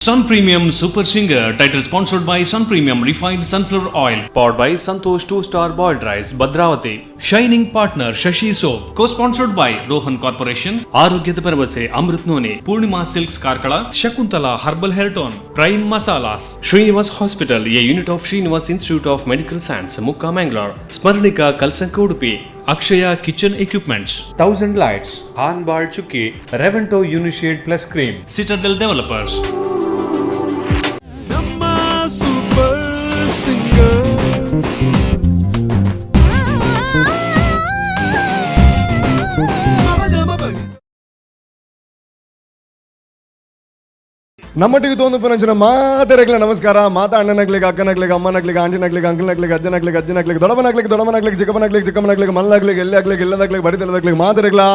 Sun Premium Super Singer, title sponsored by Sun Premium Refined Sunflower Oil, powered by Santosh 2-Star Boiled Rice, Bhadravati. Shining partner Shashi Soap, co-sponsored by Rohan Corporation, Arogyada Paravase, Amrit None, Purnima Silks Karkala, Shakuntala Herbal Hair Tone, Prime Masalas, Srinivas Hospital, a unit of Srinivas Institute of Medical Science, Mukka Mangalore, Smarnika Kalsanka Udupi, Akshaya Kitchen Equipments, 1000 Lights, Hanbal Chukki, Revento Unishade Plus Cream, Citadel Developers. Super Singer. ನಮ್ಮೊಟ್ಟಿಗೆ ತೊಂದು ಮಾತಾಡಕ್ಲೆ ನಮಸ್ಕಾರ. ಮಾತಾ ಅಣ್ಣನಗ್ಲಿಗೆ, ಅಕ್ಕನಗ್ಲಿಗೆ, ಅಮ್ಮನಗ್ಲಿಗೆ, ಆಂಟಿನಗ್ಲಿಗೆ, ಅಂಕಲ್ನಗ್ಲಿಗೆ, ಅಜ್ಜನಗ್ಲಿಗೆ, ಅಜ್ಜನಗ್ಲಿಗೆ, ದೊಡ್ಡಮನಗ್ಲಿಗೆ, ಚಿಕ್ಕಪ್ಪನಗ್ಲಿಗೆ, ಚಿಕ್ಕಮ್ಮನಗ್ಲಿಗೆ, ಮಲ್ಲಗ್ಲಿಗೆ, ಎಲ್ಲಾಗ್ಲಿಗೆ, ಇಲ್ಲದಾಗ್ಲಿಗೆ, ಬರಿತಲ್ಲದಾಗ್ಲಿಗೆ ಮಾತಾಡಕ್ಲ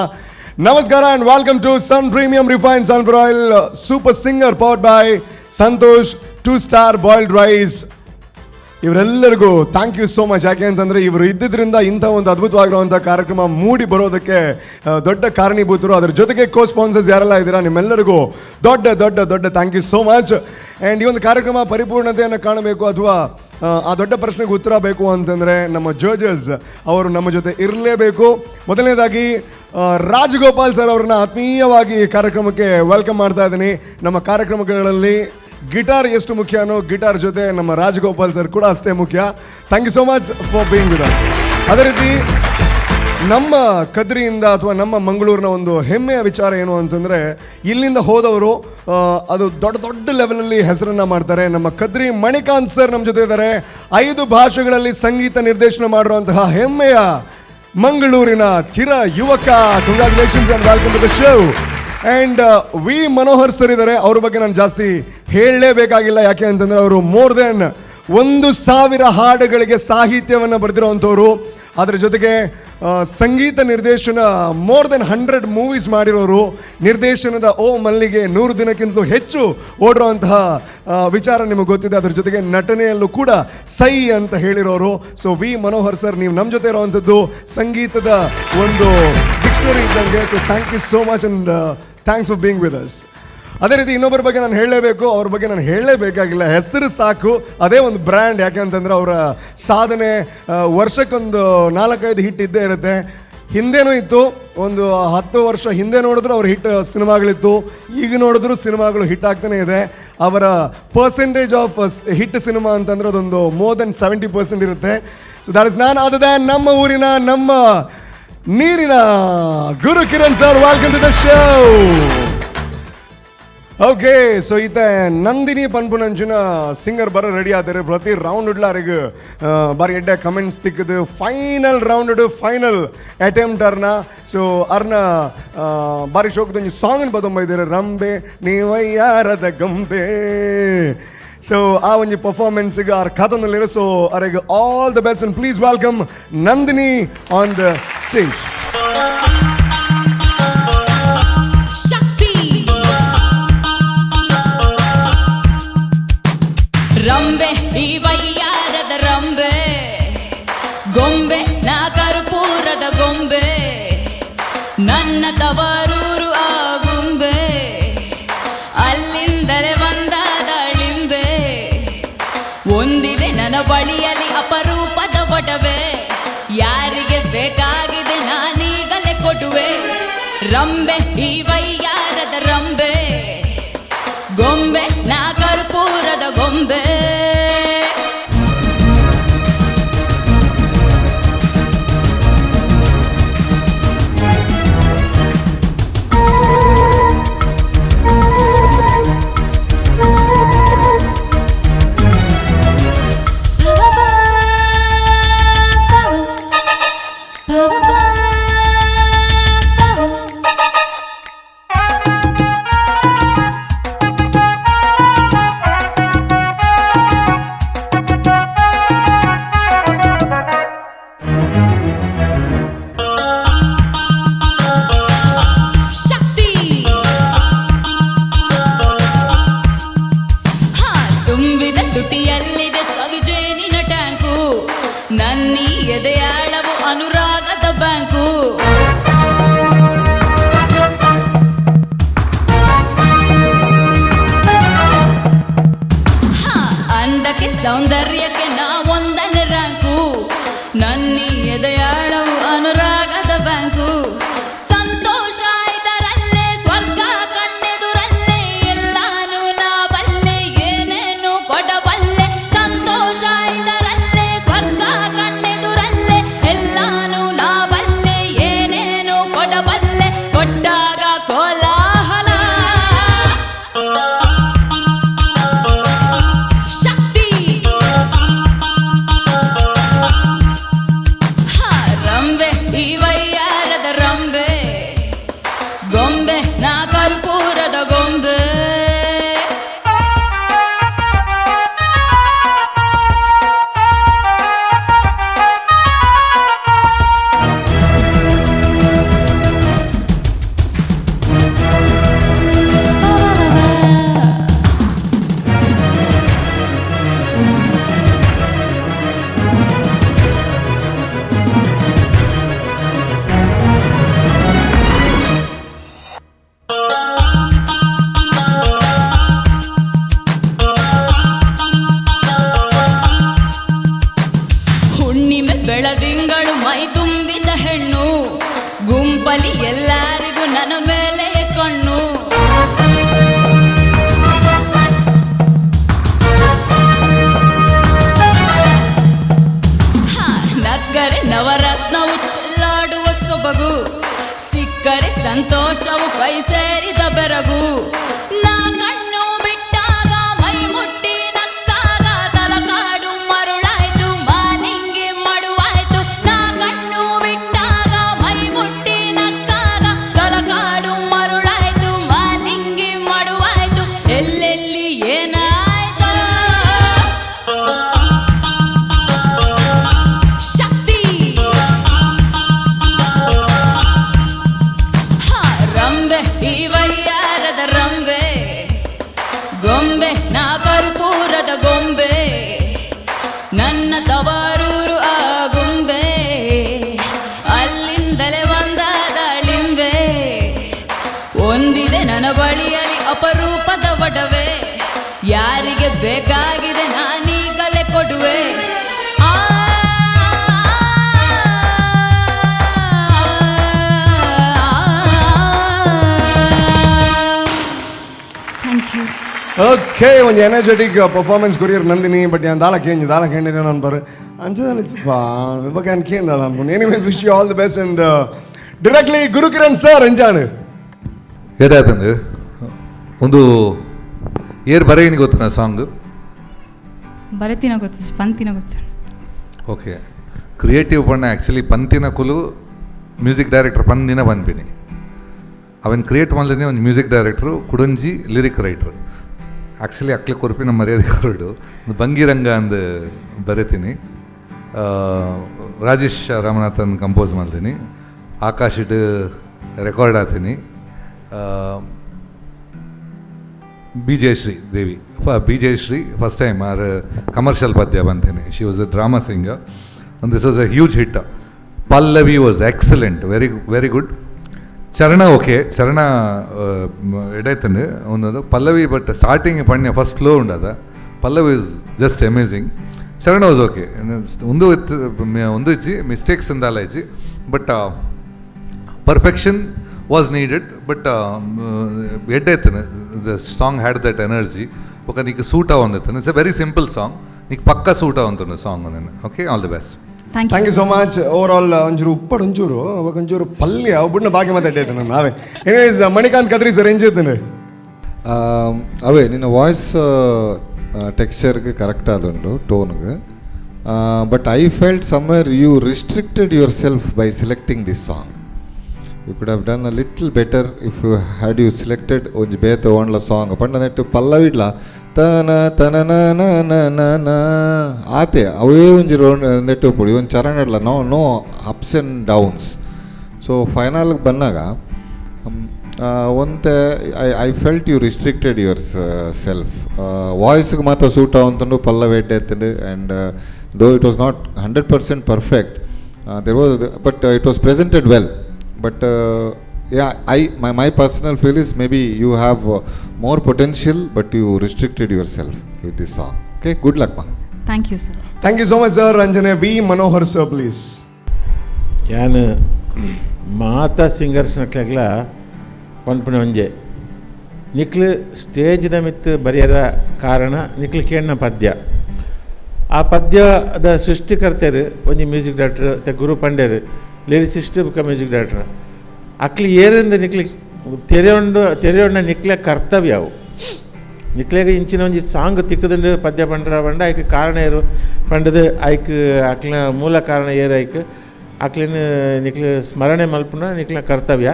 ನಮಸ್ಕಾರ. And welcome to Sun premium refined sunflower oil super singer powered by Santosh 2-Star Boiled Rice. ಇವರೆಲ್ಲರಿಗೂ thank you so much. ಯಾಕೆ ಅಂತಂದರೆ ಇವರು ಇದ್ದಿದ್ದರಿಂದ ಇಂಥ ಒಂದು ಅದ್ಭುತವಾಗಿರುವಂಥ ಕಾರ್ಯಕ್ರಮ ಮೂಡಿ ಬರೋದಕ್ಕೆ ದೊಡ್ಡ ಕಾರಣೀಭೂತರು. ಅದರ ಜೊತೆಗೆ ಕೋ ಸ್ಪಾನ್ಸರ್ಸ್ ಯಾರೆಲ್ಲ ಇದ್ದೀರಾ ನಿಮ್ಮೆಲ್ಲರಿಗೂ ದೊಡ್ಡ ದೊಡ್ಡ ದೊಡ್ಡ thank you so much. And ಈ ಒಂದು ಕಾರ್ಯಕ್ರಮ ಪರಿಪೂರ್ಣತೆಯನ್ನು ಕಾಣಬೇಕು ಅಥವಾ ಆ ದೊಡ್ಡ ಪ್ರಶ್ನೆಗೆ ಉತ್ತರ ಬೇಕು ಅಂತಂದರೆ ನಮ್ಮ ಜಡ್ಜಸ್ ಅವರು ನಮ್ಮ ಜೊತೆ ಇರಲೇಬೇಕು. ಮೊದಲನೇದಾಗಿ ರಾಜಗೋಪಾಲ್ ಸರ್ ಅವ್ರನ್ನ ಆತ್ಮೀಯವಾಗಿ ಕಾರ್ಯಕ್ರಮಕ್ಕೆ ವೆಲ್ಕಮ್ ಮಾಡ್ತಾ ಇದ್ದೀನಿ. ನಮ್ಮ ಕಾರ್ಯಕ್ರಮಗಳಲ್ಲಿ ಗಿಟಾರ್ ಎಷ್ಟು ಮುಖ್ಯನೋ ಗಿಟಾರ್ ಜೊತೆ ನಮ್ಮ ರಾಜಗೋಪಾಲ್ ಸರ್ ಕೂಡ ಅಷ್ಟೇ ಮುಖ್ಯ. Thank you so much for being with us. ಅದೇ ರೀತಿ ನಮ್ಮ ಕದ್ರಿಯಿಂದ ಅಥವಾ ನಮ್ಮ ಮಂಗಳೂರಿನ ಒಂದು ಹೆಮ್ಮೆಯ ವಿಚಾರ ಏನು ಅಂತಂದರೆ ಇಲ್ಲಿಂದ ಹೋದವರು ಅದು ದೊಡ್ಡ ದೊಡ್ಡ ಲೆವೆಲಲ್ಲಿ ಹೆಸರನ್ನು ಮಾಡ್ತಾರೆ. ನಮ್ಮ ಕದ್ರಿ ಮಣಿಕಾಂತ್ ಸರ್ ನಮ್ಮ ಜೊತೆ ಇದ್ದಾರೆ. 5 ಭಾಷೆಗಳಲ್ಲಿ ಸಂಗೀತ ನಿರ್ದೇಶನ ಮಾಡಿರುವಂತಹ ಹೆಮ್ಮೆಯ ಮಂಗಳೂರಿನ ಚಿರ ಯುವಕ. Congratulations and welcome to the show. And V Manohar sir ಇದ್ದಾರೆ. ಅವ್ರ ಬಗ್ಗೆ ನಾನು ಜಾಸ್ತಿ ಹೇಳಲೇಬೇಕಾಗಿಲ್ಲ. ಯಾಕೆ ಅಂತಂದರೆ ಅವರು ಮೋರ್ ದೆನ್ 1000 ಹಾಡುಗಳಿಗೆ ಸಾಹಿತ್ಯವನ್ನು ಬರೆದಿರೋವಂಥವ್ರು. ಅದರ ಜೊತೆಗೆ ಸಂಗೀತ ನಿರ್ದೇಶನ ಮೋರ್ ದೆನ್ 100 ಮೂವೀಸ್ ಮಾಡಿರೋರು. ನಿರ್ದೇಶನದ ಓ ಮಲ್ಲಿಗೆ 100 ದಿನಕ್ಕಿಂತಲೂ ಹೆಚ್ಚು ಓಡಿರೋಂತಹ ವಿಚಾರ ನಿಮಗೆ ಗೊತ್ತಿದೆ. ಅದರ ಜೊತೆಗೆ ನಟನೆಯಲ್ಲೂ ಕೂಡ ಸೈ ಅಂತ ಹೇಳಿರೋರು. ಸೊ ವಿ ಮನೋಹರ್ ಸರ್, ನೀವು ನಮ್ಮ ಜೊತೆ ಇರೋವಂಥದ್ದು ಸಂಗೀತದ ಒಂದು ಡಿಕ್ಷನರಿ ಇದ್ದಂಗೆ. So thank you so much and thanks for being with us. ಅದೇ ರೀತಿ ಇನ್ನೊಬ್ಬರ ಬಗ್ಗೆ ನಾನು ಹೇಳಲೇಬೇಕು. ಅವ್ರ ಬಗ್ಗೆ ನಾನು ಹೇಳಲೇಬೇಕಾಗಿಲ್ಲ, ಹೆಸರು ಸಾಕು, ಅದೇ ಒಂದು ಬ್ರ್ಯಾಂಡ್. ಯಾಕೆ ಅಂತಂದರೆ ಅವರ ಸಾಧನೆ ವರ್ಷಕ್ಕೊಂದು 4-5 ಹಿಟ್ ಇದ್ದೇ ಇರುತ್ತೆ. ಹಿಂದೆನೂ ಇತ್ತು, ಒಂದು 10 ವರ್ಷ ಹಿಂದೆ ನೋಡಿದ್ರು ಅವ್ರ ಹಿಟ್ ಸಿನಿಮಾಗಳಿತ್ತು. ಈಗ ನೋಡಿದ್ರು ಸಿನಿಮಾಗಳು ಹಿಟ್ ಆಗ್ತಾನೆ ಇದೆ. ಅವರ ಪರ್ಸೆಂಟೇಜ್ ಆಫ್ ಹಿಟ್ ಸಿನಿಮಾ ಅಂತಂದರೆ ಅದೊಂದು ಮೋರ್ ದೆನ್ 70% ಇರುತ್ತೆ. So that is none other than ನಮ್ಮ ಊರಿನ ನಮ್ಮ ನೀರಿನ Guru Kiran sir. Welcome to the show. Okay, so ಈತ ನಂದಿನಿ ಪನ್ಪುನಂಚಿನ ಸಿಂಗರ್ ಬರೋ ರೆಡಿ ಆದ್ರೆ ಪ್ರತಿ ರೌಂಡ್ ಇಡ್ಲಾರಿಗೆ ಬಾರಿ ಎಡ್ಡೆ ಕಮೆಂಟ್ಸ್ ತಿಕ್ಕದು ಫೈನಲ್ ರೌಂಡ್ ಫೈನಲ್ ಅಟೆಂಪ್ಟ್ ಅರ್ನ. ಸೊ ಅರ್ನ ಬಾರಿ ಶೋಕದೊಂದು ಸಾಂಗ್ ಬದೊಂಬೈದಾರೆ, ರಂಬೆ ನೀವಯ್ಯಾರದ ಗಂಬೆ. ಸೊ ಆ ಒಂದು ಪರ್ಫಾರ್ಮೆನ್ಸ್ಗೆ ಅವ್ರ ಕಥನಲ್ಲಿರೋ. ಸೊ ಅವರಿಗೆ all the best and please welcome Nandini on the stage. ರಂಬೆ ಈ ವಯ್ಯಾರದ ರಂಬೆ, ಗೊಂಬೆ ನಾ ಕರ್ಪೂರದ ಗೊಂಬೆ, ನನ್ನ ತವರೂರು ಆ ಗೊಂಬೆ, ಅಲ್ಲಿಂದಲೇ ಬಂದ ದಾಳಿಂಬೆ, ಒಂದಿದೆ ನನ್ನ ಬಳಿಯಲ್ಲಿ ಅಪರೂಪದ ಒಡವೆ, ಯಾರಿಗೆ ಬೇಕಾಗಿದೆ ನಾನೀಗಲೇ ಕೊಡುವೆ. ರಂಬೆ ಈ ವಯ್ಯಾರದ ರಂಬೆ, ಗೊಂಬೆ ನಾ ಕರ್ಪೂರದ ಗೊಂಬೆ. ಸೌಂದರ್ಯಕ್ಕೆ ನಾ ಒಂದನೇ ರ್ಯಾಂಕು, ನನ್ನಿ ಎದೆಯಾಳವು ಅನುರಾಗದ ಬ್ಯಾಂಕು. ಸಂತೋಷ ಇದರಲ್ಲೇ, ಸ್ವರ್ಗ ಕಣ್ಣೆದುರಲ್ಲೇ, ಎಲ್ಲಾನು ನಾ ಬಲ್ಲೆ, ಏನೇನು ಕೊಡಬಲ್ಲೆ. ಸಂತೋಷ ಇದರಲ್ಲೇ, ಸ್ವರ್ಗ ಕಣ್ಣೆದುರಲ್ಲೇ, ಎಲ್ಲಾನು ನಾ ಬಲ್ಲೆ, ಏನೇನು ಕೊಡಬಲ್ಲೆ. ಕೊಟ್ಟಾಗ ಕೋಲಾಹಲ ಶಕ್ತಿ, ರಂಬೆ ಈ ವೈಯಾರದ ರಂಬೆ, ಗೊಂಬೆ ನಾ ಕರ್ಪೂರದ ಗೊಂಬೆ. ಹುಣ್ಣಿಮೆ ಬೆಳದಿಂಗಳು ಮೈ ತುಂಬಿದ ಹೆಣ್ಣು, ಗುಂಪಲಿ ಎಲ್ಲರಿಗೂ ನನ್ನ ಮೇಲೆ ಕಣ್ಣು. ನಕ್ಕರೆ ನವರತ್ನವು ಚೆಲ್ಲಾಡುವ ಸೊಬಗು, ಸಿಕ್ಕರೆ ಸಂತೋಷವು ಕೈ ಸೇರಿದ ಬೆರಗು. ನಾ ಕಣ್ಣು ಬಿಟ್ಟಾಗ ಮೈ ಮುಟ್ಟಿ ನಕ್ಕಾಗ ತಲಕಾಡು ಮರುಳಾಯ್ತು, ಮಾಲಿಂಗಿ ಮಡುವಾಯ್ತು. ನಾ ಕಣ್ಣು ಬಿಟ್ಟಾಗ ಮೈ ಮುಟ್ಟಿ ನಕ್ಕಾಗ ತಲಕಾಡು ಮರುಳಾಯ್ತು, ಮಾಲಿಂಗಿ ಮಡುವಾಯ್ತು. ಎಲ್ಲೆಲ್ಲಿ ಏನಾಯ್ತು ಶಕ್ತಿ, ರಂಬೆ ಈ ವೈಯಾರದ ರಂಬೆ, ಗೊಂಬೆ ನಾ ಕರ್ಪೂರದ ಗೊಂಬೆ. ನನ್ನ ತವರೂರು ಆ ಗೊಂಬೆ, ಅಲ್ಲಿಂದಲೇ ಬಂದ ದಾಳಿಂಬೆ. ಒಂದಿದೆ ನನ್ನ ಬಳಿಯಲ್ಲಿ ಅಪರೂಪದ ಒಡವೆ, ಯಾರಿಗೆ ಬೇಕಾಗಿದೆ ನಾನೀಗಲೇ ಕೊಡುವೆ. Thank you. ಓಕೆ, ಒಂದು ಎನರ್ಜೆಟಿಕ್ ಪರ್ಫಾರ್ಮೆನ್ಸ್ ಕೊರಿಯರ್ ನಂದಿನಿ. ಬಟ್ ഞാൻ ದಾಲ ಕೇಂದ್ರ ನಾನು ಬರ ಅಂಜದಲ್ಲಿತ್ತಪ್ಪ ಇವಾಗ ನಾನು ಕೇಂದ್ರ ಅನ್ಕೊಂಡು. Anyways wish you all the best and directly Gurukiran sir ಎಂಜಾನು ಏದಾಯ್ತಂದು ಒಂದು ಏರ್ ಬರೆಯನಿಗೆ ಗೊತ್ತಿನ ಸಾಂಗ್ ಬರತಿನ ಗೊತ್ತು, ಪಂತಿನ ಗೊತ್ತು. ಓಕೆ, ಕ್ರಿಯೇಟಿವ್ ಪಣ್ಣ ಆ್ಯಕ್ಚುಲಿ ಪಂತಿನ ಕುಲು ಮ್ಯೂಸಿಕ್ ಡೈರೆಕ್ಟರ್ ಪಂದಿನ ಬಂದ್ಬಿನಿ. ಅವನ್ ಕ್ರಿಯೇಟ್ ಮಾಡ್ದೇ ಒಂದು ಮ್ಯೂಸಿಕ್ ಡೈರೆಕ್ಟ್ರು ಕುಡಂಜಿ ಲಿರಿಕ್ ರೈಟ್ರು. ಆ್ಯಕ್ಚುಲಿ ಅಕ್ಲೆ ಕೊರಪಿನ ಮರ್ಯಾದೆ ಹೊರಡು ಒಂದು ಭಂಗಿರಂಗ ಅಂದು ಬರೀತೀನಿ. ರಾಜೇಶ್ ರಾಮನಾಥನ್ ಕಂಪೋಸ್ ಮಾಡ್ತೀನಿ, ಆಕಾಶ್ ಇಟ್ಟು ರೆಕಾರ್ಡ್ ಆತೀನಿ. B Jayashree Devi B Jayashree first time ಆರ್ ಕಮರ್ಷಿಯಲ್ ಪದ್ಯ ಬಂತೇನೆ. She was a drama singer and this was a huge hit. Pallavi was excellent, very good. ಚರಣ ಓಕೆ, ಚರಣ ಎಡೈತಂಡು ಅವನದು ಪಲ್ಲವಿ. ಬಟ್ ಸ್ಟಾರ್ಟಿಂಗ್ ಪಣ್ಯ ಫಸ್ಟ್ ಫ್ಲೋ ಉಂಡದ ಪಲ್ಲವಿ ಇಸ್ ಜಸ್ಟ್ ಅಮೇಝಿಂಗ್. ಚರಣ ವಾಸ್ ಓಕೆ, ಒಂದು ಇಚ್ಚಿ ಮಿಸ್ಟೇಕ್ಸ್ ಇಂದಲ್ಲ ಇಚ್ಚಿ, but perfection was needed. But ಎಡ್ಡೈತನು the song had that energy. ఒక నీకు సూట్ అవ్వను. It's a very simple song, నీకు పక్కా సూట్ అవుతుంది సాంగ్. నేను okay, all the best. Thank you so much. Over all ಒಂಚೂರು ಉಪ್ಪಡು ಒಂಚೂರು ಅವಾಗ ಒಂಚೂರು ಪಲ್ಯ ಬಿಡ್ನ ಬಾಕಿ ಮಾತಾಡೈತೆ ನಾನು ನಾವೇ. ಎನಿವೇಸ್ ಮಣಿಕಾಂತ್ ಕದ್ರಿ ಸರ್ ಏನು చేతును ಅವೇ ನಿನ್ನ ವಾಯ್ಸ್ ಟೆಕ್ಸ್ಚರ್ಗೆ ಕರೆಕ್ಟ್ ಆದುಂಡು ಟೋನ್ಗೆ. But I felt somewhere you restricted yourself by selecting this song. You could have done a little better if you had you selected ಒಂಜಿ ಬೇತೆ ಓಣ್ಲ ಸಾಂಗ್ ಪಂಡ ನೆಟ್ಟು ಪಲ್ಲವಿಡ್ಲ ತನ ತನ ನ ಆತೆ ಅವೇ ಒಂಜಿ ನೆಟ್ಟು ಪುಡಿ ಒಂದು ಚರಣ ಇಡ್ಲ no ups and downs. So ಫೈನಲ್ಗೆ ಬಂದಾಗ ಒಂತೆ I felt you restricted yourself. ವಾಯ್ಸ್ಗೆ ಮಾತ್ರ ಸೂಟ್ ಆವಂತಂಡು ಪಲ್ಲವಿ ಎಡ್ಡೆತ್ತಂಡು. And though it was not 100% perfect, there was, but it was presented well. But my personal feel is maybe you have more potential, but you restricted yourself with this song. Okay, good luck, ma. Thank you sir. Thank you so much sir. Anjane V Manohar sir please. ಯಾನ್ ಮಾತಾ singers ನಕ್ಲೆಗ್ಲ ಪನ್ಪುನ ಒಂಜೆ ನಿಕ್ಲು ಸ್ಟೇಜ್ದ ಮಿತ್ತು ಬರೆಯರ ಕಾರಣ ನಿಕ್ಲು ಕೇಳಿನ ಪದ್ಯ. ಆ ಪದ್ಯದ ಸೃಷ್ಟಿಕರ್ತರು ಒಂಜಿ music director ತೆ ಗುರು ಪಂಡೇರು lyricist ಬುಕ್ಕ music director ಅಕ್ಲಿ ಏರಿಂದ ನಿಕ್ಲಿ ತೆರೆಯೊಂಡ ನಿಕ್ಲೆ ಕರ್ತವ್ಯ ಅವು. ನಿಕ್ಲೆಗೆ ಇಂಚಿನ ಒಂಜಿ ಸಾಂಗ್ ತಿಕ್ಕದಂಡು ಪದ್ಯ ಪಂಡ್ರ ಪಂಡ ಆಯ್ಕೆ ಕಾರಣ ಏರು ಪಂಡದು ಆಯ್ಕೆ ಅಕ್ಲಿನ ಮೂಲ ಕಾರಣ ಏರು ಆಯ್ಕೆ ಅಕ್ಲಿನ ನಿಕ್ಲು ಸ್ಮರಣೆ ಮಲ್ಪುನ ನಿಕ್ಲಿನ ಕರ್ತವ್ಯ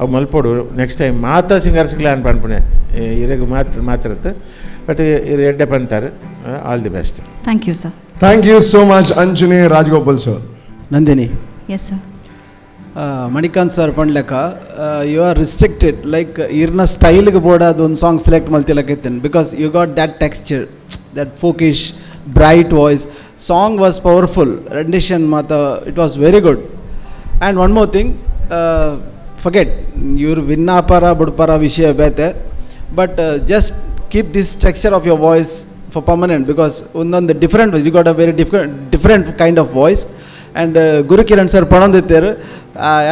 ಅವು ಮಲ್ಪೋಡು. ನೆಕ್ಸ್ಟ್ ಟೈಮ್ ಮಾತಾ ಸಿಂಗರ್ಸ್ಗಳೇ ಅನ್ ಪನ್ಪುಣೆ ಇರೆಗೆ ಮಾತ್ರತ್ತು ಬಟ್ ಇರು ಎಡ್ಡೆ ಪಂತಾರೆ. All the best. Thank you sir. Thank you so much Anjane Rajagopal sir. Nandini, yes sir. Manikanth sir ಪಂಡ್ಲೆಕ್ಕ ಯು ಆರ್ ರಿಸ್ಟ್ರಿಕ್ಟೆಡ್ ಲೈಕ್ ಇರ್ನ ಸ್ಟೈಲ್ಗೆ ಬೋರ್ಡ್ ಅದೊಂದು ಸಾಂಗ್ ಸೆಲೆಕ್ಟ್ ಮಾಡ್ತಿಲ್ಲಕೈತೇನೆ because you got that texture, that folkish bright voice. Song was powerful, rendition ಮಾತ್ರ it was very good. And one more thing, forget ಇವ್ರು ವಿನ್ನಾಪರ ಬುಡ್ಪರ ವಿಷಯ ಬೇತೆ, but just keep this texture of your voice for permanent because ಒಂದೊಂದು different voice, you got a very different kind of voice. And Gurukiran sir ಪಣಂದಿತ್ತೇರು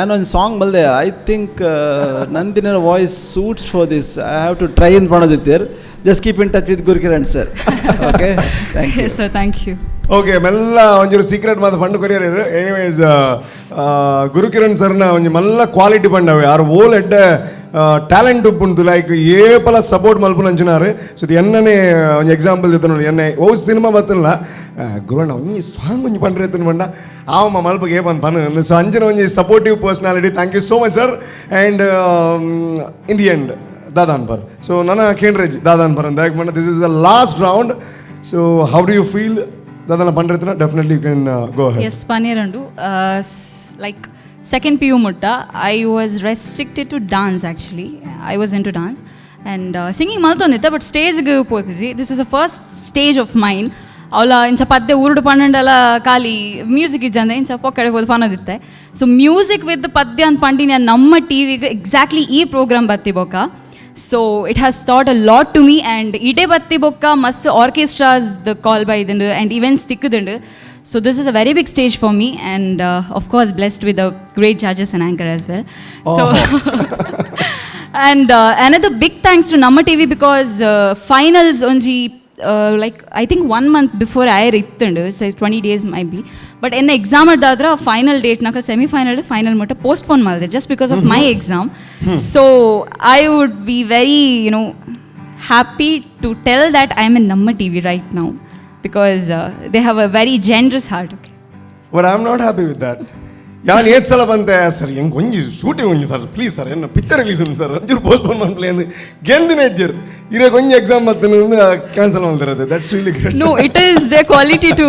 ಏನೋ ಒಂದು song ಬಲ್ದೆ ಐ ಥಿಂಕ್ ನಂದಿನ voice suits for this, I have to try ಅಂತ ಪಣದಿತ್ತೇರು. Just keep in touch with Gurukiran sir. Okay, thank you sir. Thank you. Okay, ಮೆಲ್ಲ ಒಂಚೂರು secret ಮಾತು ಪಂಡು ಕೊರಿಯರು. ಎನಿವೇಸ್ ಗುರುಕಿರಣ್ ಸರ್ನ ಒಂಜಿ ಮಲ್ಲ ಕ್ವಾಲಿಟಿ ಪಂಡವೆ ಆರು ಓಲ್ ಎಡ್ಡೆ ಟ್ಯಾಲೆಂಟ್ ಉಪ್ಪುಂಟು ಲೈಕ್ ಏಪಲ ಸಪೋರ್ಟ್ ಮಲ್ಪುನ ಅಂಚಿನಾರು. ಸೊ ಇದು ಎನ್ನನೇ ಒಂದು ಎಕ್ಸಾಂಪಲ್ ಇತ್ತು ನೋಡಿ. ಎನ್ನೆ ಓ ಸಿನಿಮಾ ಬತ್ತಲ್ಲ ಗುರುವಣ್ಣ ಒಂಜಿ ಸಾಂಗ್ ಒಂಜಿ ಪಂಡ್ರೆ ಎತ್ತನ ಪಂಡ ಆವಮ್ಮ ಮಲ್ಪಗೆ ಏ ಬಂದು ಪನ್ನ. ಸೊ ಅಂಜನ ಒಂಜಿ supportive personality. Thank you so much sir. And in the end ದಾದಾನ್ ಪರ್. ಸೊ ನನ್ನ ಕೇಂದ್ರೇಜ್ ದಾದಾನ್ ಪರ್ ಅಂತ ಯಾಕೆ this is the last round. So how do you feel ದಾದಾನ ಪಂಡ್ರೆ? Definitely you can go ahead. Yes, ಪನ್ನೀರಂಡು like second PU mutta I was restricted to dance. Actually I was into dance and singing maltondita, but stage ge potiji. This is the first stage of mine. ಅವಳ ಇಂಚ ಪದ್ಯ ಉರುಡು ಪನ್ನೆಂಡಲ ಖಾಲಿ music ಇಜ್ಜಂದೆ ಇಂಚ ಪೊಕ್ಕಡೆ ಹೋದು ಪನ್ನದಿತ್ತೆ. So music with ಪದ್ಯ ಅಂತ ಪಂಡಿನ ನಮ್ಮ ಟಿವಿಗೆ ಎಕ್ಸಾಕ್ಟ್ಲಿ ಈ ಪ್ರೋಗ್ರಾಮ್ ಬತ್ತಿ ಬೊಕ್ಕ. So it has thought a lot to me and ಇಡೇ ಬತ್ತಿ ಬೊಕ್ಕ ಮಸ್ತ್ ಆರ್ಕೆಸ್ಟ್ರಾಸ್ ದ ಕಾಲ್ ಬೈ ಇದಂಡು ಆ್ಯಂಡ್ ಇವೆಂಟ್ಸ್ ತಿಕ್ಕುದುಂಡು. So this is a very big stage for me and of course blessed with the great judges and anchor as well. So and another big thanks to Namma TV because finals onji like I think 1 month before I ittundu, so 20 days might be, but in exam adadra final date naka semi final final mutta postpone malde just because of my exam. So I would be very happy to tell that I am in Namma TV right now because they have a very generous heart. Okay, but I am not happy with that. ಯಾನ್ ಏತ್ ಸಲ ಬಂತೆ sir ಹೆಂಗೆ ಒಂಜಿ shooting ಒಂಜಿ sir please sir ಎನ್ನ picture release ಉಂಟು sir ಒಂಚೂರು postpone ಮಾಡ್ಲಿ ಅಂದು ಗೆಂದಿನ ಎಜ್ಜರು ಇರಾಗ ಒಂಜಿ ಎಕ್ಸಾಮ್ ಬರ್ತೇನೆ ಕ್ಯಾನ್ಸಲ್ ಮಾಡ್ತಿರೋದು. That's really great. No, it is their quality to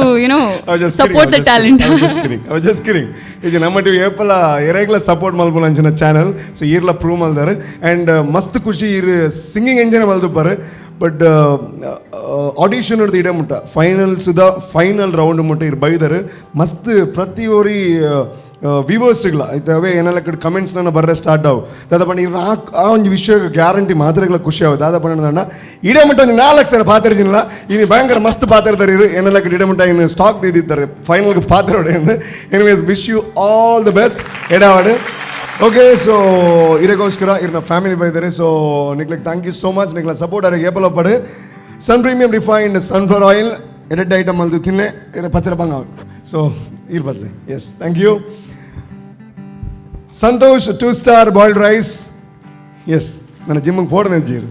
support the talent. I was just kidding. ಇದು ನಮ್ಮ ಟಿವಿ ಏಪಲ ಎರೆಗ್ಲ ಸಪೋರ್ಟ್ ಮಲ್ಪುನ ಅಂಚಿನ ಚಾನಲ್. ಸೊ ಈರ್ಲ ಪ್ರೂವ್ ಮಲ್ದಾರೆ ಆ್ಯಂಡ್ ಮಸ್ತ್ ಖುಷಿ ಇರು ಸಿಂಗಿಂಗ್ ಎಂಜಾಯ್ ಮಲ್ದುಪ್ಪಾರೆ. ಬಟ್ ಆಡಿಷನ್ ಹಿಡ್ದು ಇಡೇ ಮುಟ್ಟ ಫೈನಲ್ಸ್ದ ಫೈನಲ್ ರೌಂಡ್ ಮುಟ್ಟ ಇರು ಬೈದಾರೆ ಮಸ್ತ್ ಪ್ರತಿ ಓರಿ ವ್ಯೂವರ್ಸ್ಗಳ ಅವೇ ಏನೆಲ್ಲ ಕಡೆ ಕಮೆಂಟ್ಸ್ ನನ್ನ ಬರ್ರೆ ಸ್ಟಾರ್ಟ್ ಆವು ದಾದ ಪಂಡ ಇರು ಆ ಒಂದು ವಿಷಯ ಗ್ಯಾರಂಟಿ ಮಾತ್ರೆಗಳ ಖುಷಿ ಆವು ದಾದ ಪಂಡ ದಂಡ ಇಡೇ ಮುಟ್ಟ ಒಂದು 4 ಸಲ ಪಾತಿರ್ಜಿಲ್ಲ ಇನ್ನು ಭಯಂಕರ ಮಸ್ತ್ ಪಾತಿರ್ತಾರೆ ಇರು ಏನೆಲ್ಲ ಕಡೆ ಇಡೇ ಮುಟ್ಟ ಇನ್ನು ಸ್ಟಾಕ್ ದಿದ್ದಿದ್ದಾರೆ ಫೈನಲ್ಗೆ ಪಾತಿರೋಡೆ ಎಂದು. Anyways wish you all the best ಎಡಾವಾಡು. ಓಕೆ, ಸೊ ಇರಗೋಸ್ಕರ ಇರ್ನ ಫ್ಯಾಮಿಲಿ ಬೈದಾರೆ. ಸೊ ನಿಕ್ಲಿಗೆ ಥ್ಯಾಂಕ್ ಯು ಸೋ ಮಚ್. ನಿಕ್ಲ ಸಪೋರ್ಟ್ ಅವ್ರಿಗೆ ಏಪಲ ಪಡೆ Sun premium refined sunflower oil ಎಡೆಡ್ ಐಟಮ್ ಅಲ್ದು ತಿನ್ನೆ ಇರ ಪತ್ತಿರ ಬಂಗ. ಸೊ ಇರ್ ಬದಲೆ yes thank you. Santosh 2 star boiled rice. Yes ನನ್ನ ಜಿಮ್ಮಿಗೆ ಫೋಟೋ ನೆಜ್ಜೀರು.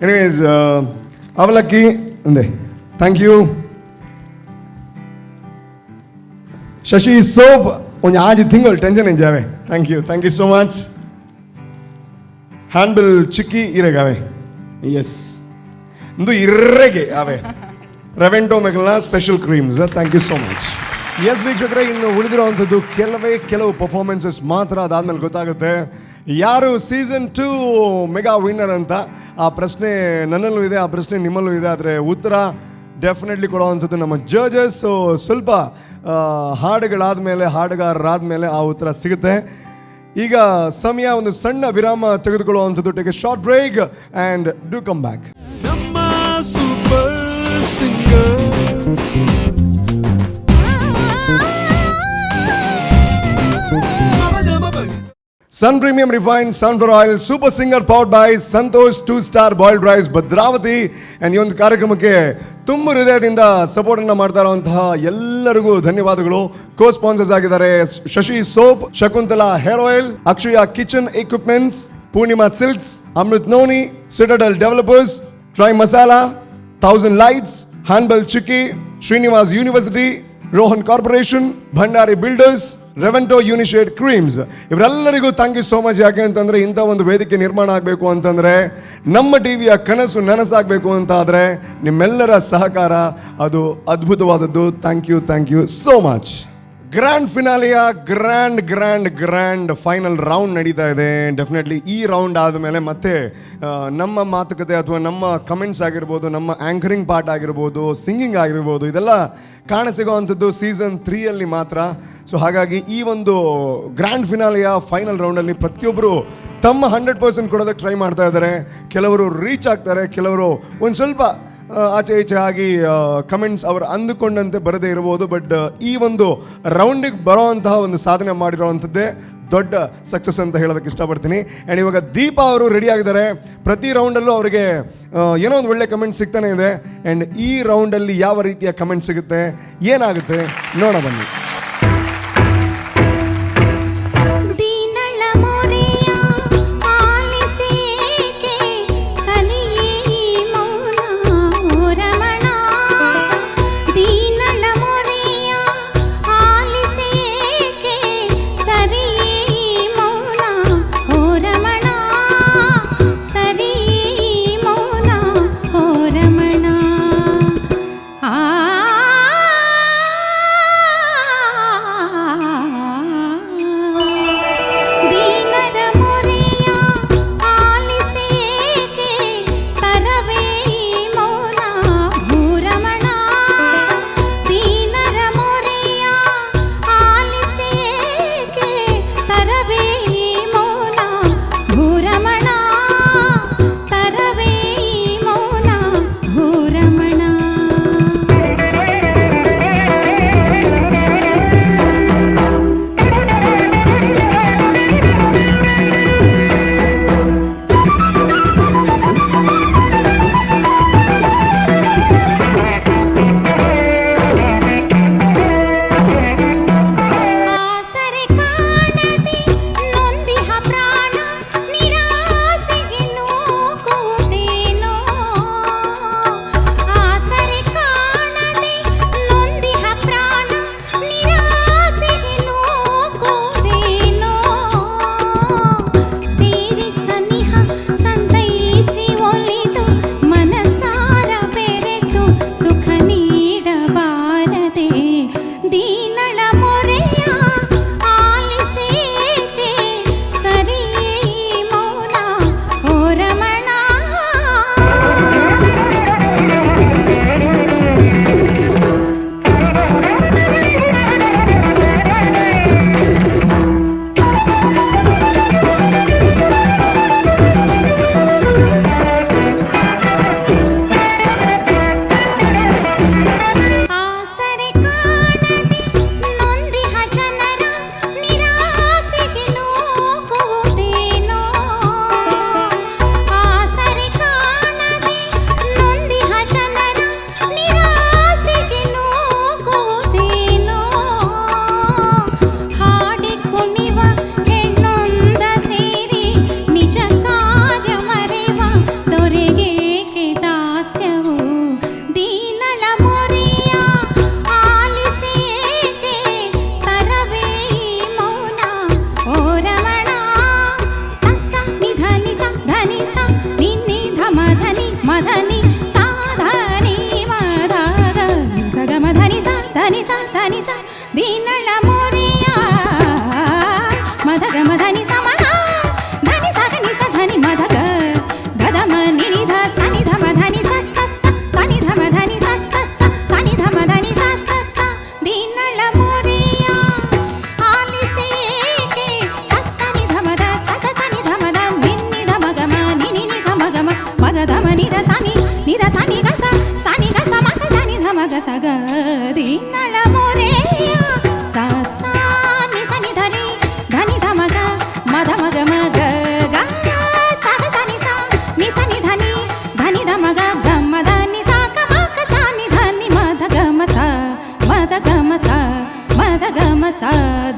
ಎನಿವೇಸ್ ಅವಲಕ್ಕಿ ಅಂದೆ ಥ್ಯಾಂಕ್ ಯು. ಶಶಿ ಸೋಪ್ ಒಂದು 5 ತಿಂಗಳು ಟೆನ್ಷನ್ ಎಂಜಾವೆ thank you so much. Handbell chikki ಇರಗಾವೆ ಎಸ್ ಇಂದು ಇರ್ರೆಗೆ ಅವೆ ರೆವೆಂಟೋ ಮೆಗಲ್ನ special creams. Thank you so much. Yes ವೀಕ್ಷಕರೇ, ಇನ್ನು ಉಳಿದಿರುವಂಥದ್ದು ಕೆಲವು ಪರ್ಫಾರ್ಮೆನ್ಸಸ್ ಮಾತ್ರ. ಅದಾದ್ಮೇಲೆ ಗೊತ್ತಾಗುತ್ತೆ ಯಾರು ಸೀಸನ್ 2 ಮೆಗಾ ವಿನ್ನರ್ ಅಂತ. ಆ ಪ್ರಶ್ನೆ ನನ್ನಲ್ಲೂ ಇದೆ, ಆ ಪ್ರಶ್ನೆ ನಿಮ್ಮಲ್ಲೂ ಇದೆ. ಆದರೆ ಉತ್ತರ ಡೆಫಿನೆಟ್ಲಿ ಕೊಡುವಂಥದ್ದು ನಮ್ಮ ಜಡ್ಜಸ್. ಸೊ ಸ್ವಲ್ಪ ಹಾಡುಗಾರರಾದ ಮೇಲೆ ಆ ಉತ್ತರ ಸಿಗುತ್ತೆ. ಈಗ ಸಮಯ ಒಂದು ಸಣ್ಣ ವಿರಾಮ ತೆಗೆದುಕೊಳ್ಳುವಂಥದ್ದು. Take a short break and do come back. ನಮ್ಮ super singer Sun Premium Refined Sunflower Oil Super Singer powered by Santosh 2-star boiled rice Bhadravati. And ಈ ಒಂದು ಕಾರ್ಯಕ್ರಮಕ್ಕೆ ತುಂಬ ಹೃದಯದಿಂದ ಸಪೋರ್ಟನ್ನು ಮಾಡ್ತಾ ಇರುವಂತಹ ಎಲ್ಲರಿಗೂ ಧನ್ಯವಾದಗಳು. ಕೋ ಸ್ಪಾನ್ಸರ್ಸ್ ಆಗಿದ್ದಾರೆ Shashi soap, Shakuntala hair oil, Akshaya kitchen equipments, Purnima silks, Amrut noni, Citadel developers, Tri masala, 1000 lights, handbell chikki, Srinivas university, Rohan corporation, Bhandari builders, Revento Unishade creams. ಇವರೆಲ್ಲರಿಗೂ ಥ್ಯಾಂಕ್ ಯು ಸೋ ಮಚ್. ಯಾಕೆ ಅಂತಂದರೆ ಇಂಥ ಒಂದು ವೇದಿಕೆ ನಿರ್ಮಾಣ ಆಗಬೇಕು ಅಂತಂದರೆ, ನಮ್ಮ ಟಿವಿಯ ಕನಸು ನನಸಾಗಬೇಕು ಅಂತ ಆದರೆ ನಿಮ್ಮೆಲ್ಲರ ಸಹಕಾರ ಅದು ಅದ್ಭುತವಾದದ್ದು. Thank you so much. Grand ಫಿನಾಲಿಯ ಗ್ರ್ಯಾಂಡ್ ಫೈನಲ್ ರೌಂಡ್ ನಡೀತಾ ಇದೆ. ಡೆಫಿನೆಟ್ಲಿ ಈ ರೌಂಡ್ ಆದಮೇಲೆ ಮತ್ತೆ ನಮ್ಮ ಮಾತುಕತೆ ಅಥವಾ ನಮ್ಮ ಕಮೆಂಟ್ಸ್ ಆಗಿರ್ಬೋದು, ನಮ್ಮ ಆ್ಯಂಕರಿಂಗ್ ಪಾರ್ಟ್ ಆಗಿರ್ಬೋದು, ಸಿಂಗಿಂಗ್ ಆಗಿರ್ಬೋದು, ಇದೆಲ್ಲ ಕಾಣಸಿಗೋವಂಥದ್ದು ಸೀಸನ್ 3 ಮಾತ್ರ. ಸೊ ಹಾಗಾಗಿ ಈ ಒಂದು ಗ್ರ್ಯಾಂಡ್ ಫಿನಾಲಿಯ ಫೈನಲ್ ರೌಂಡಲ್ಲಿ ಪ್ರತಿಯೊಬ್ಬರು ತಮ್ಮ 100% ಕೊಡೋದಕ್ಕೆ ಟ್ರೈ ಮಾಡ್ತಾ ಇದ್ದಾರೆ. ಕೆಲವರು ರೀಚ್ ಆಗ್ತಾರೆ, ಕೆಲವರು ಒಂದು ಸ್ವಲ್ಪ ಆಚೆ ಈಚೆ ಆಗಿ ಕಮೆಂಟ್ಸ್ ಅವರು ಅಂದುಕೊಂಡಂತೆ ಬರದೇ ಇರ್ಬೋದು. ಬಟ್ ಈ ಒಂದು ರೌಂಡಿಗೆ ಬರೋವಂತಹ ಒಂದು ಸಾಧನೆ ಮಾಡಿರೋವಂಥದ್ದೇ ದೊಡ್ಡ ಸಕ್ಸಸ್ ಅಂತ ಹೇಳೋದಕ್ಕೆ ಇಷ್ಟಪಡ್ತೀನಿ. ಆ್ಯಂಡ್ ಇವಾಗ ದೀಪಾ ಅವರು ರೆಡಿ ಆಗಿದ್ದಾರೆ. ಪ್ರತಿ ರೌಂಡಲ್ಲೂ ಅವರಿಗೆ ಏನೋ ಒಂದು ಒಳ್ಳೆ ಕಮೆಂಟ್ ಸಿಗ್ತಾನೆ ಇದೆ. ಆ್ಯಂಡ್ ಈ ರೌಂಡಲ್ಲಿ ಯಾವ ರೀತಿಯ ಕಮೆಂಟ್ ಸಿಗುತ್ತೆ, ಏನಾಗುತ್ತೆ ನೋಡ ಬನ್ನಿ.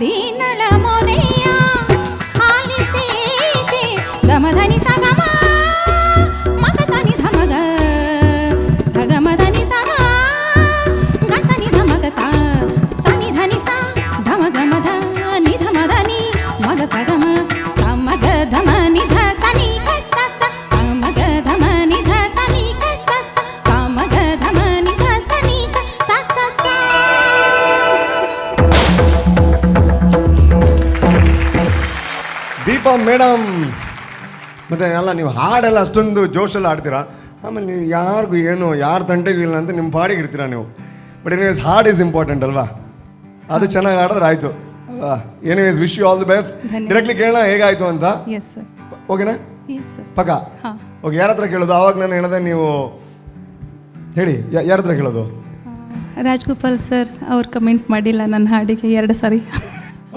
ದೀನಳ ಮೊರೆಯ ಆಲಿಸೇಕೆ ಗಮಧನಿ ಸಗಮ ಮಗ ಸನಿ ಧಮಗ ಧಗಮಧನಿ ಸಗ ಗಸನಿ ಧಮಗ ಸ ಸನಿ ಧನಿ ಸ ಧಮಗ ಮಧ ನಿಧ ಮಧನಿ ಮಗ ಸಗಮ ಸಮಗ ಧಮ ನಿಧ ಸನಿ ಕಸ ಸ ಸಮಗ ಧಮ ನಿಧ ಸನಿ ಕಸ ಸ ಸಮಗ ಧಮ ನಿಧ ಸನಿ ಕ ಸ ಸ ಸ. ದೀಪಾ ಮೇಡಮ್, ಮತ್ತೆ ಅಲ್ಲ ನೀವು ಹಾಡೆಲ್ಲ ಅಷ್ಟೊಂದು ಜೋಶಲ್ಲಿ ಆಡ್ತೀರಾ, ಆಮೇಲೆ ನೀವು ಯಾರಿಗೂ ಏನು ಯಾರ ತಂಟೆಗೂ ಇಲ್ಲ ಅಂತ ನಿಮ್ಮ ಪಾಡಿಗೆ ಇರ್ತೀರಾ ನೀವು. But anyways hard is important ಅಲ್ವಾ, ಅದು ಚೆನ್ನಾಗಿ ಆಡಿದ್ರೆ ಆಯಿತು ಅಲ್ವಾ. Anyways wish you all the best. Directly ಕೇಳೋಣ ಹೇಗಾಯಿತು ಅಂತ. Yes sir. ಓಕೆನಾ? Yes sir. ಪಕ್ಕ ಹಾಂ. ಓಕೆ, ಯಾರ ಹತ್ರ ಕೇಳೋದು? ಆವಾಗ ನಾನು ಹೇಳಿದೆ ನೀವು ಹೇಳಿ, ಯಾರ ಹತ್ರ ಕೇಳೋದು? ರಾಜ್ಗೋಪಾಲ್ ಸರ್ ಅವ್ರು ಕಮೆಂಟ್ ಮಾಡಿಲ್ಲ ನನ್ನ ಹಾಡಿಗೆ 2 ಸಾರಿ.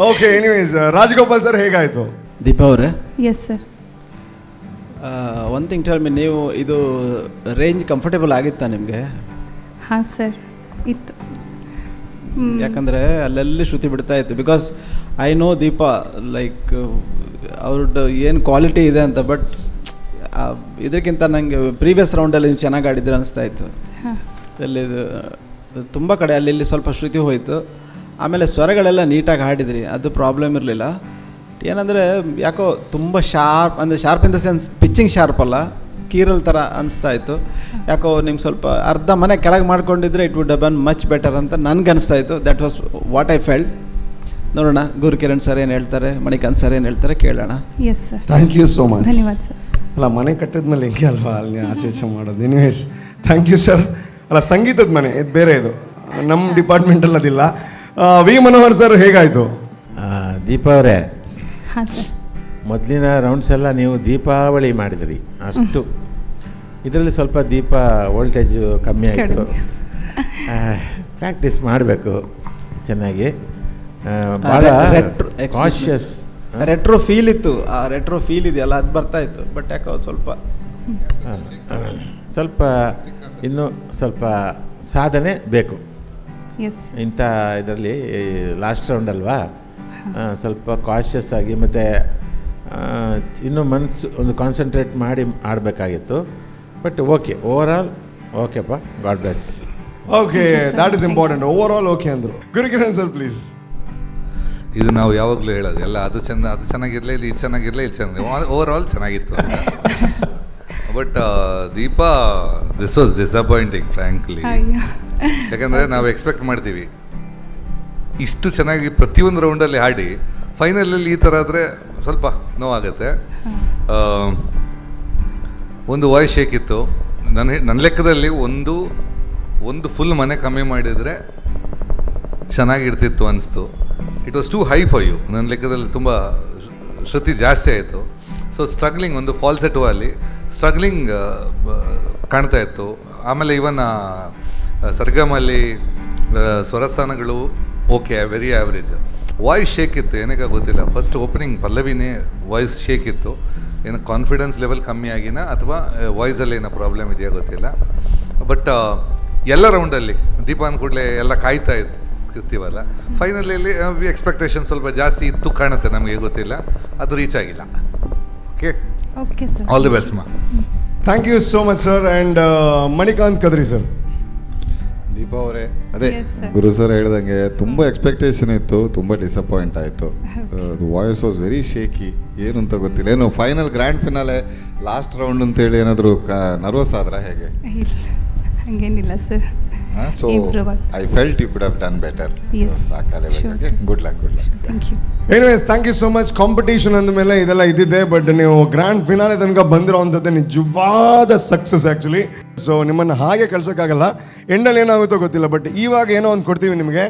ಓಕೆ, ಎನಿವೇಸ್ ರಾಜಗೋಪಾಲ್ ಸರ್ ಹೇಗಾಯಿತು? ದೀಪಾ ಅವರೇ, yes sir. One thing tell me, ನೀವು ಇದು ರೇಂಜ್ ಕಂಫರ್ಟೇಬಲ್ ಆಗಿತ್ತಾ ನಿಮಗೆ? ಹಾಂ ಸರ್, ಇತ್ತು. ಯಾಕಂದರೆ ಅಲ್ಲೆಲ್ಲಿ ಶ್ರುತಿ ಬಿಡ್ತಾ ಇತ್ತು. Because I know Deepa, like ಅವ್ರದ್ದು ಏನು ಕ್ವಾಲಿಟಿ ಇದೆ ಅಂತ. ಬಟ್ ಇದಕ್ಕಿಂತ ನನಗೆ ಪ್ರೀವಿಯಸ್ ರೌಂಡಲ್ಲಿ ನೀವು ಚೆನ್ನಾಗಿ ಆಡಿದ್ರೆ ಅನಿಸ್ತಾ ಇತ್ತು. ಅಲ್ಲಿ ತುಂಬ ಕಡೆ ಅಲ್ಲಿ ಸ್ವಲ್ಪ ಶ್ರುತಿ ಹೋಯಿತು. ಆಮೇಲೆ ಸ್ವರಗಳೆಲ್ಲ ನೀಟಾಗಿ ಹಾಡಿದ್ರಿ, ಅದು ಪ್ರಾಬ್ಲಮ್ ಇರಲಿಲ್ಲ. ಏನಂದರೆ ಯಾಕೋ ತುಂಬ ಶಾರ್ಪ್, ಅಂದರೆ sharp in the sense pitching sharp ಅಲ್ಲ, ಕೀರಲ್ ಥರ ಅನಿಸ್ತಾ ಇತ್ತು. ಯಾಕೋ ನಿಮ್ಗೆ ಸ್ವಲ್ಪ ಅರ್ಧ ಮನೆ ಕೆಳಗೆ ಮಾಡ್ಕೊಂಡಿದ್ರೆ it would have been much better ಅಂತ ನನಗೆ ಅನಿಸ್ತಾ ಇತ್ತು. That was what I felt. ನೋಡೋಣ ಗುರುಕಿರಣ್ ಸರ್ ಏನು ಹೇಳ್ತಾರೆ, ಮಣಿಕಾಂತ್ ಸರ್ ಏನು ಹೇಳ್ತಾರೆ, ಕೇಳೋಣ. Yes sir. Thank you so much. ಧನ್ಯವಾದ ಸರ್. ಅಲ್ಲ, ಮನೆ ಕಟ್ಟಿದ್ಮೇಲೆ ಹೆಂಗೆ ಅಲ್ವಾ ಅಲ್ಲಿ ಆಚೆ ಮಾಡೋದು. Anyways thank you sir. ಅಲ್ಲ, ಸಂಗೀತದ ಮನೆ ಇದು ಬೇರೆ, ಇದು ನಮ್ಮ ಡಿಪಾರ್ಟ್ಮೆಂಟಲ್ಲಿ ಅದಿಲ್ಲ. ವಿ ಮನೋಹರ್ ಸರ್ ಹೇಗಾಯಿತು? ದೀಪಾ ಅವರೇ, ಹಾಂ ಸರ್. ಮೊದಲಿನ ರೌಂಡ್ಸ್ ಎಲ್ಲ ನೀವು ದೀಪಾವಳಿ ಮಾಡಿದ್ರಿ ಅಷ್ಟು. ಇದರಲ್ಲಿ ಸ್ವಲ್ಪ ದೀಪ ವೋಲ್ಟೇಜು ಕಮ್ಮಿ ಆಯಿತು. ಪ್ರಾಕ್ಟೀಸ್ ಮಾಡಬೇಕು ಚೆನ್ನಾಗಿ. ಭಾಳ ಕಾನ್ಷಿಯಸ್ ರೆಟ್ರೋ ಫೀಲ್ ಇತ್ತು. ಆ ರೆಟ್ರೋ ಫೀಲ್ ಇದೆಯಲ್ಲ, ಅದು ಬರ್ತಾ ಇತ್ತು. ಬಟ್ ಯಾಕೋ ಸ್ವಲ್ಪ ಇನ್ನೂ ಸ್ವಲ್ಪ ಸಾಧನೆ ಬೇಕು ಎಸ್. ಇಂಥ ಇದರಲ್ಲಿ. ಲಾಸ್ಟ್ ರೌಂಡ್ ಅಲ್ವಾ, ಸ್ವಲ್ಪ ಕಾನ್ಷಿಯಸ್ ಆಗಿ ಮತ್ತು ಇನ್ನೂ ಮನಸ್ಸು ಒಂದು ಕಾನ್ಸಂಟ್ರೇಟ್ ಮಾಡಿ ಆಡಬೇಕಾಗಿತ್ತು. ಬಟ್ ಓಕೆ, ಓವರ್ ಆಲ್ ಓಕೆಪ್ಪ, God bless. Okay, that is important. Over all okay ಅಂದರು. Gurukiran sir please. ಇದು ನಾವು ಯಾವಾಗಲೂ ಹೇಳೋದು, ಎಲ್ಲ ಅದು ಚೆನ್ನಾಗಿರಲಿ, ಇದು ಚೆನ್ನಾಗಿರಲಿ, ಇದು ಚೆನ್ನಾಗಿ ಓವರ್ ಆಲ್ ಚೆನ್ನಾಗಿತ್ತು ಅಂತ. But Deepa, this was disappointing frankly. ಯಾಕಂದರೆ ನಾವು ಎಕ್ಸ್ಪೆಕ್ಟ್ ಮಾಡ್ತೀವಿ ಇಷ್ಟು ಚೆನ್ನಾಗಿ ಪ್ರತಿಯೊಂದು ರೌಂಡಲ್ಲಿ ಹಾಡಿ ಫೈನಲಲ್ಲಿ ಈ ಥರ ಆದರೆ ಸ್ವಲ್ಪ ನೋವಾಗುತ್ತೆ. ಒಂದು ವಾಯ್ಸ್ ಶೇಕ್ ಇತ್ತು. ನನ್ನ ಲೆಕ್ಕದಲ್ಲಿ ಒಂದು ಫುಲ್ ಮನೆ ಕಮ್ಮಿ ಮಾಡಿದರೆ ಚೆನ್ನಾಗಿರ್ತಿತ್ತು ಅನಿಸ್ತು. It was too high for you. ನನ್ನ ಲೆಕ್ಕದಲ್ಲಿ ತುಂಬ ಶ್ರುತಿ ಜಾಸ್ತಿ ಆಯಿತು. ಸೊ ಸ್ಟ್ರಗ್ಲಿಂಗ್, ಒಂದು ಫಾಲ್ಸೆಟು ಅಲ್ಲಿ ಸ್ಟ್ರಗ್ಲಿಂಗ್ ಕಾಣ್ತಾ ಇತ್ತು. ಆಮೇಲೆ ಇವನ್ ಸರ್ಗಮಲ್ಲಿ ಸ್ವರಸ್ಥಾನಗಳು okay, very average. Voice shake ಇತ್ತು, ಏನಕ್ಕೆ ಗೊತ್ತಿಲ್ಲ. ಫಸ್ಟ್ ಓಪನಿಂಗ್ ಪಲ್ಲವಿನೇ ವಾಯ್ಸ್ ಶೇಕ್ ಇತ್ತು. ಏನೋ ಕಾನ್ಫಿಡೆನ್ಸ್ ಲೆವೆಲ್ ಕಮ್ಮಿ ಆಗಿನ ಅಥವಾ ವಾಯ್ಸಲ್ಲಿ ಏನೋ ಪ್ರಾಬ್ಲಮ್ ಇದೆಯಾ ಗೊತ್ತಿಲ್ಲ. ಬಟ್ ಎಲ್ಲ ರೌಂಡಲ್ಲಿ ದೀಪ ಅಂದ್ಕೂಡಲೇ ಎಲ್ಲ ಕಾಯ್ತಾ ಇರ್ತೀವಲ್ಲ, ಫೈನಲಲ್ಲಿ ಎಕ್ಸ್ಪೆಕ್ಟೇಷನ್ ಸ್ವಲ್ಪ ಜಾಸ್ತಿ ಇತ್ತು ಕಾಣುತ್ತೆ, ನಮಗೆ ಗೊತ್ತಿಲ್ಲ, ಅದು ರೀಚ್ ಆಗಿಲ್ಲ. Okay, okay sir. All the best ಮಾ. Thank you so much sir. And Manikanth Kadri sir. Deepa ಅವರೇ, ಅದೇ Yes, sir. ಗುರು ಸರ್ ಹೇಳ್ದಂಗೆ ತುಂಬ ಎಕ್ಸ್ಪೆಕ್ಟೇಷನ್ ಇತ್ತು, ತುಂಬ ಡಿಸಪಾಯಿಂಟ್ ಆಯಿತು. ವಾಯ್ಸ್ ವಾಸ್ ವೆರಿ ಶೇಕಿ, ಏನು ಅಂತ ಗೊತ್ತಿಲ್ಲ. ಏನು final grand finale last round ಅಂತೇಳಿ ಏನಾದರೂ ನರ್ವಸ್ ಆದ್ರೆ ಹೇಗೆ? ಇಲ್ಲ, ಹಾಗೇನಿಲ್ಲ ಸರ್. ಸೊ Improve ಆಗಿ. I felt you could have done better. Yes. Sure, sir. Good luck, good luck. Thank you. Anyways thank you so much. Competition ಅಂದಮೇಲೆ ಇದೆಲ್ಲ ಇದ್ದಿದ್ದೆ, ಬಟ್ ನೀವು ಗ್ರ್ಯಾಂಡ್ ಫಿನಾಲೆ ತನಕ ಬಂದಿರೋವಂಥದ್ದು ನಿಜವಾದ ಸಕ್ಸಸ್ ಆ್ಯಕ್ಚುಲಿ. ಸೊ ನಿಮ್ಮನ್ನು ಹಾಗೆ ಕಳ್ಸೋಕ್ಕಾಗಲ್ಲ, ಎಂಡಲ್ಲಿ ಏನಾಗುತ್ತೋ ಗೊತ್ತಿಲ್ಲ. ಬಟ್ ಇವಾಗ ಏನೋ ಒಂದು ಕೊಡ್ತೀವಿ ನಿಮಗೆ.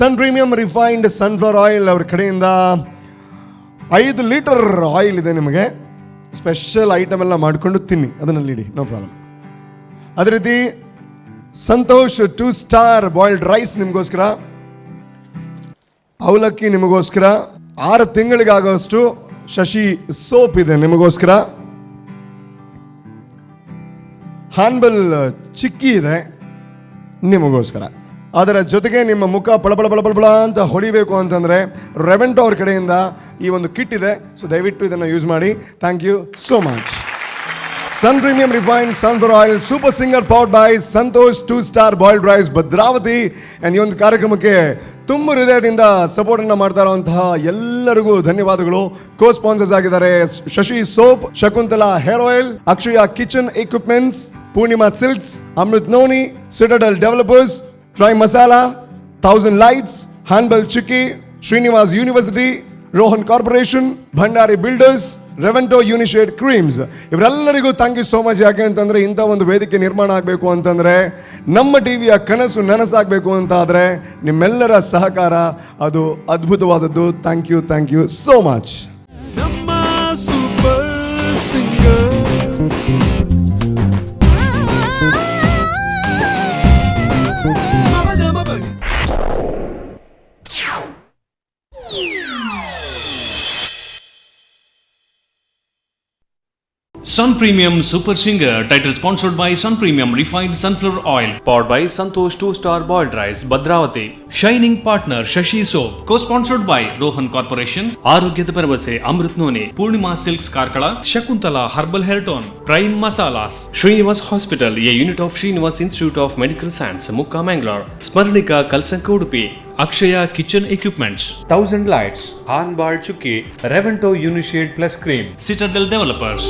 ಸನ್ ಪ್ರೀಮಿಯಂ ರಿಫೈನ್ಡ್ ಸನ್ಫ್ಲವರ್ ಆಯಿಲ್ ಅವ್ರ ಕಡೆಯಿಂದ 5 ಲೀಟರ್ ಆಯಿಲ್ ಇದೆ ನಿಮಗೆ. ಸ್ಪೆಷಲ್ ಐಟಮ್ ಎಲ್ಲ ಮಾಡಿಕೊಂಡು ತಿನ್ನಿ, ಅದನ್ನಲ್ಲಿ ಇಡಿ, ನೋ ಪ್ರಾಬ್ಲಮ್. ಅದೇ ರೀತಿ ಸಂತೋಷ್ 2 ಸ್ಟಾರ್ ಬಾಯ್ಲ್ಡ್ ರೈಸ್ ನಿಮಗೋಸ್ಕರ, ಅವಲಕ್ಕಿ ನಿಮಗೋಸ್ಕರ, 6 ತಿಂಗಳಿಗಾಗೋಷ್ಟು ಶಶಿ ಸೋಪ್ ಇದೆ ನಿಮಗೋಸ್ಕರ, ಹಾನ್ಬಲ್ ಚಿಕ್ಕಿ ಇದೆ ನಿಮಗೋಸ್ಕರ. ಅದರ ಜೊತೆಗೆ ನಿಮ್ಮ ಮುಖ ಪಳಪಳ ಅಂತ ಹೊಡಿಬೇಕು ಅಂತಂದರೆ ರೆವೆಂಟೋ ಅವ್ರ ಕಡೆಯಿಂದ ಈ ಒಂದು ಕಿಟ್ ಇದೆ. ಸೊ ದಯವಿಟ್ಟು ಇದನ್ನು ಯೂಸ್ ಮಾಡಿ. Thank you so much. Sun premium refined sunflower oil super singer powered by Santosh 2 star boiled rice Bhadravati. And ಈ ಒಂದು ಕಾರ್ಯಕ್ರಮಕ್ಕೆ ತುಂಬ ಹೃದಯದಿಂದ ಸಪೋರ್ಟನ್ನು ಮಾಡ್ತಾ ಇರುವಂತಹ ಎಲ್ಲರಿಗೂ ಧನ್ಯವಾದಗಳು. ಕೋ ಸ್ಪಾನ್ಸರ್ಸ್ ಆಗಿದ್ದಾರೆ Shashi soap, Shakuntala hair oil, Akshaya kitchen equipments, Purnima silks, Amrut noni, Citadel developers, Tri masala, 1000 lights, handbell chikki, Srinivas university, Rohan corporation, Bhandari builders, Revento Unishade creams. ಇವರೆಲ್ಲರಿಗೂ ಥ್ಯಾಂಕ್ ಯು ಸೋ ಮಚ್. ಯಾಕೆ ಅಂತಂದರೆ ಇಂಥ ಒಂದು ವೇದಿಕೆ ನಿರ್ಮಾಣ ಆಗಬೇಕು ಅಂತಂದರೆ, ನಮ್ಮ ಟಿವಿಯ ಕನಸು ನನಸಾಗಬೇಕು ಅಂತ ಆದರೆ ನಿಮ್ಮೆಲ್ಲರ ಸಹಕಾರ ಅದು ಅದ್ಭುತವಾದದ್ದು. Thank you so much. ನಮ್ಮ super singer Sun Premium Super Singer, title sponsored by Sun Premium Refined Sunflower Oil, powered by Santosh 2-Star Boiled Rice, Bhadravati. Shining partner Shashi Soap, co-sponsored by Rohan Corporation, Arogyada Paravase, Amrit Noni, Purnima Silks Karkala, Shakuntala Herbal Hair Tone, Prime Masalas, Srinivas Hospital, a unit of Srinivas Institute of Medical Science, Mukka, Mangalore, Smarnika Kalsanka Udupi, Akshaya Kitchen Equipments, 1000 Lights, Hanbal Chukki, Revento Unishade Plus Cream, Citadel Developers.